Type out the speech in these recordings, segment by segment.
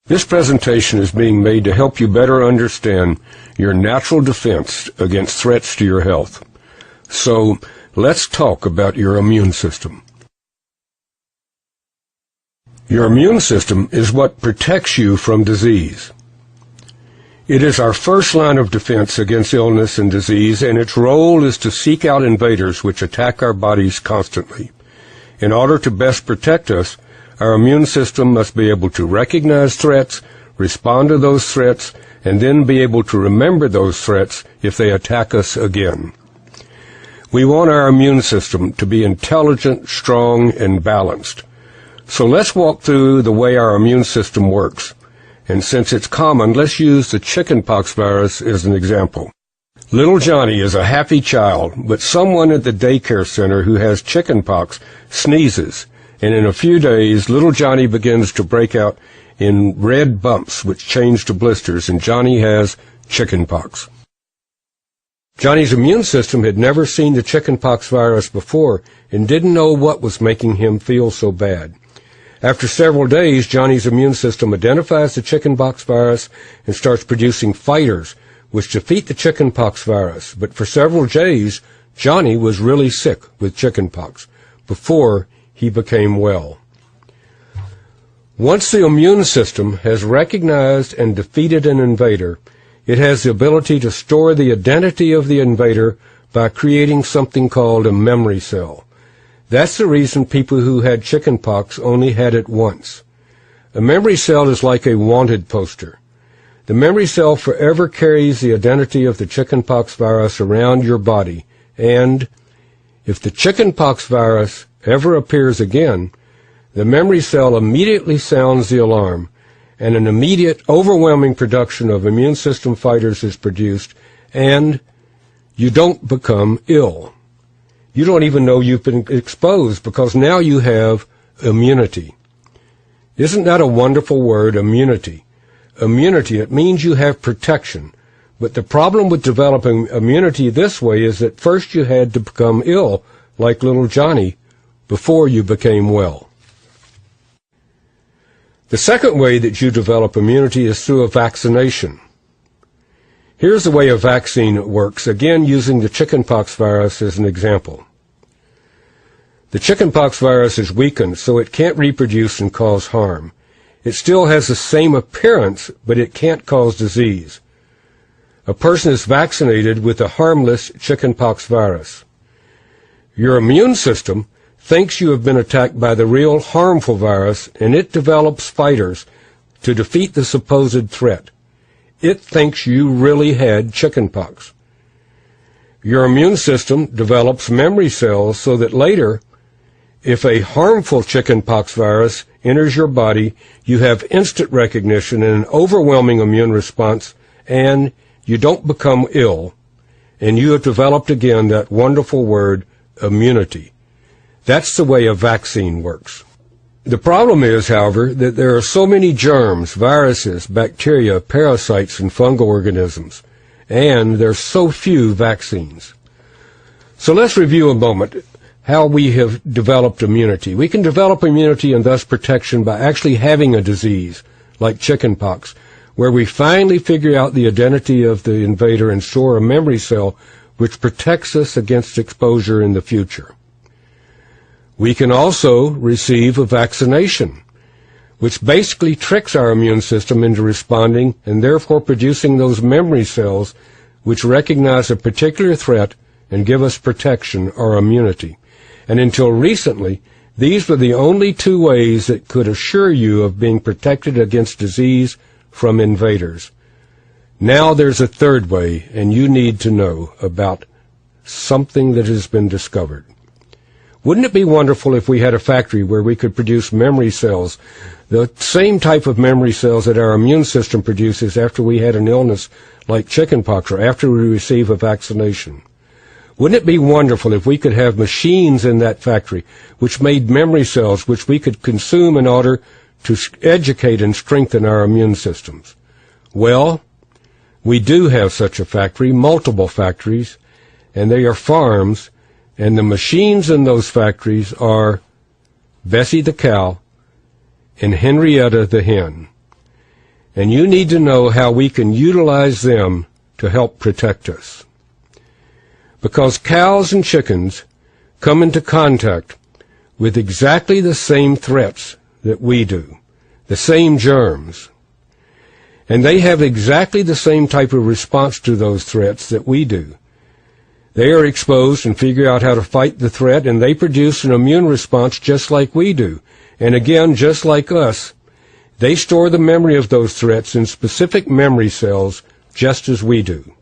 This presentation is being made to help you better understand your natural defense against threats to your health. So, let's talk about your immune system. Your immune system is what protects you from disease. It is our first line of defense against illness and disease, and its role is to seek out invaders which attack our bodies constantly. In order to best protect us, our immune system must be able to recognize threats, respond to those threats, and then be able to remember those threats if they attack us again. We want our immune system to be intelligent, strong, and balanced. So let's walk through the way our immune system works. And since it's common, let's use the chickenpox virus as an example. Little Johnny is a happy child, but someone at the daycare center who has chickenpox sneezes, and in a few days, little Johnny begins to break out in red bumps which change to blisters, and Johnny has chickenpox. Johnny's immune system had never seen the chickenpox virus before and didn't know what was making him feel so bad. After several days, Johnny's immune system identifies the chickenpox virus and starts producing fighters which defeat the chickenpox virus. But for several days, Johnny was really sick with chickenpox before he became well. Once the immune system has recognized and defeated an invader, it has the ability to store the identity of the invader by creating something called a memory cell. That's the reason people who had chickenpox only had it once. A memory cell is like a wanted poster. The memory cell forever carries the identity of the chickenpox virus around your body, and if the chickenpox virus ever appears again, the memory cell immediately sounds the alarm, and an immediate, overwhelming production of immune system fighters is produced, and you don't become ill. You don't even know you've been exposed because now you have immunity. Isn't that a wonderful word, immunity? Immunity, it means you have protection. But the problem with developing immunity this way is that first you had to become ill, like little Johnny, before you became well. The second way that you develop immunity is through a vaccination. Here's the way a vaccine works, again using the chickenpox virus as an example. The chickenpox virus is weakened, so it can't reproduce and cause harm. It still has the same appearance, but it can't cause disease. A person is vaccinated with a harmless chickenpox virus. Your immune system thinks you have been attacked by the real harmful virus, and it develops fighters to defeat the supposed threat. It thinks you really had chickenpox. Your immune system develops memory cells so that later, if a harmful chickenpox virus enters your body, you have instant recognition and an overwhelming immune response, and you don't become ill, and you have developed again that wonderful word, immunity. That's the way a vaccine works. The problem is, however, that there are so many germs, viruses, bacteria, parasites, and fungal organisms, and there are so few vaccines. So let's review a moment how we have developed immunity. We can develop immunity and thus protection by actually having a disease, like chickenpox, where we finally figure out the identity of the invader and store a memory cell which protects us against exposure in the future. We can also receive a vaccination, which basically tricks our immune system into responding and therefore producing those memory cells which recognize a particular threat and give us protection or immunity. And until recently, these were the only two ways that could assure you of being protected against disease from invaders. Now there's a third way, and you need to know about something that has been discovered. Wouldn't it be wonderful if we had a factory where we could produce memory cells, the same type of memory cells that our immune system produces after we had an illness like chickenpox or after we receive a vaccination? Wouldn't it be wonderful if we could have machines in that factory which made memory cells which we could consume in order to educate and strengthen our immune systems? Well, we do have such a factory, multiple factories, and they are farms, and the machines in those factories are Bessie the cow and Henrietta the hen. and you need to know how we can utilize them to help protect us. Because cows and chickens come into contact with exactly the same threats that we do, the same germs, and they have exactly the same type of response to those threats that we do. They are exposed and figure out how to fight the threat, and they produce an immune response just like we do. And again, just like us, they store the memory of those threats in specific memory cells just as we do.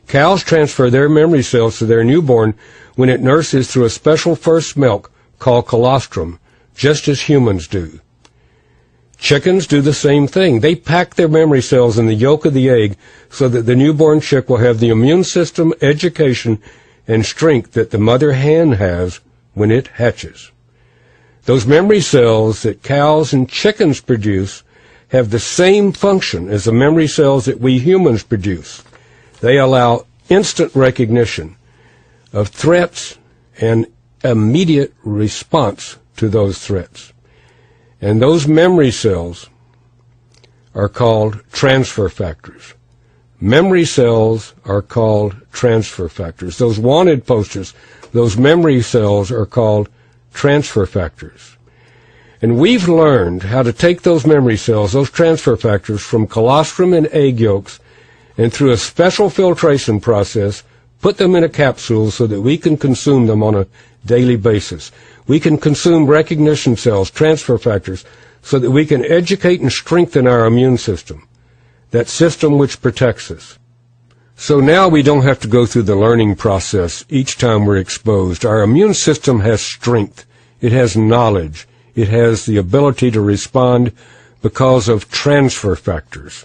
Cows transfer their memory cells to their newborn when it nurses through a special first milk called colostrum, just as humans do. Chickens do the same thing. They pack their memory cells in the yolk of the egg so that the newborn chick will have the immune system, education, and strength that the mother hen has when it hatches. Those memory cells that cows and chickens produce have the same function as the memory cells that we humans produce. They allow instant recognition of threats and immediate response to those threats. And those memory cells are called transfer factors. Memory cells are called transfer factors. Those wanted posters, those memory cells are called transfer factors. And we've learned how to take those memory cells, those transfer factors, from colostrum and egg yolks, and through a special filtration process, put them in a capsule so that we can consume them on a daily basis. We can consume recognition cells, transfer factors, so that we can educate and strengthen our immune system, that system which protects us. So now we don't have to go through the learning process each time we're exposed. Our immune system has strength. It has knowledge. It has the ability to respond because of transfer factors.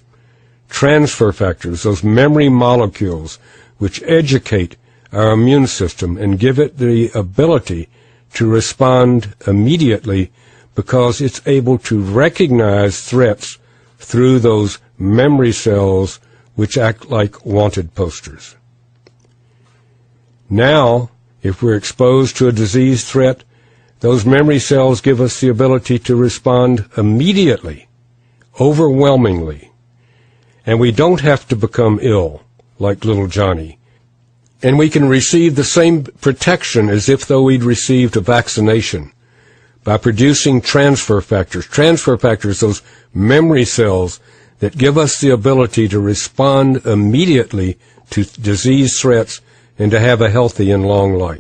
Transfer factors, those memory molecules which educate our immune system and give it the ability to respond immediately because it's able to recognize threats through those memory cells which act like wanted posters. Now, if we're exposed to a disease threat, those memory cells give us the ability to respond immediately, overwhelmingly, and we don't have to become ill like little Johnny. And we can receive the same protection as if though we'd received a vaccination by producing transfer factors. Transfer factors, those memory cells that give us the ability to respond immediately to disease threats and to have a healthy and long life.